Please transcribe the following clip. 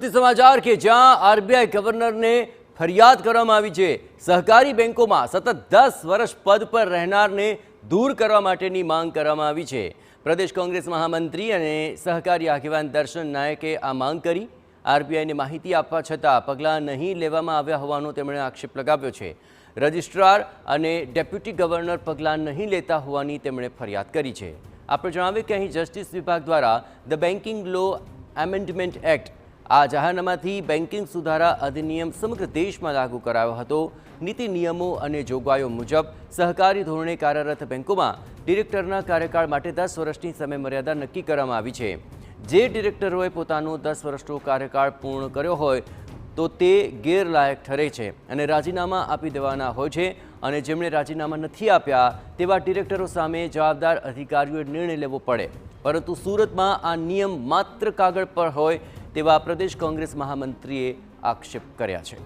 સુરતથી સમાચાર કે જ્યાં આરબીઆઈ ગવર્નરને ફરિયાદ કરવામાં આવી છે। સહકારી બેંકોમાં સતત 10 વર્ષ પદ પર રહેનારને દૂર કરવા માટેની માંગ કરવામાં આવી છે। પ્રદેશ કોંગ્રેસ મહામંત્રી અને સહકારી આગેવાન દર્શન નાયકે આ માંગ કરી। આરબીઆઈને માહિતી આપવા છતાં પગલાં નહીં લેવામાં આવ્યા હોવાનો તેમણે આક્ષેપ લગાવ્યો છે। રજિસ્ટ્રાર અને ડેપ્યુટી ગવર્નર પગલાં નહીં લેતા હોવાની તેમણે ફરિયાદ કરી છે। આપણે જણાવીએ કે અહીં જસ્ટિસ વિભાગ દ્વારા the banking law amendment act આ જાહેરનામાથી બેન્કિંગ સુધારા અધિનિયમ સમગ્ર દેશમાં લાગુ કરાયો હતો। નીતિ નિયમો અને જોગવાઈઓ મુજબ સહકારી ધોરણે કાર્યરત બેંકોમાં ડિરેક્ટરના કાર્યકાળ માટે 10 વર્ષની સમયમર્યાદા નક્કી કરવામાં આવી છે। જે ડિરેક્ટરોએ પોતાનો 10 વર્ષનો કાર્યકાળ પૂર્ણ કર્યો હોય તો તે ગેરલાયક ઠરે છે અને રાજીનામા આપી દેવાના હોય છે અને જેમણે રાજીનામા નથી આપ્યા તેવા ડિરેક્ટરો સામે જવાબદાર અધિકારીઓએ નિર્ણય લેવો પડે। પરંતુ સુરતમાં આ નિયમ માત્ર કાગળ પર હોય તેવા પ્રદેશ કોંગ્રેસ મહામંત્રીએ આક્ષેપ કર્યા છે।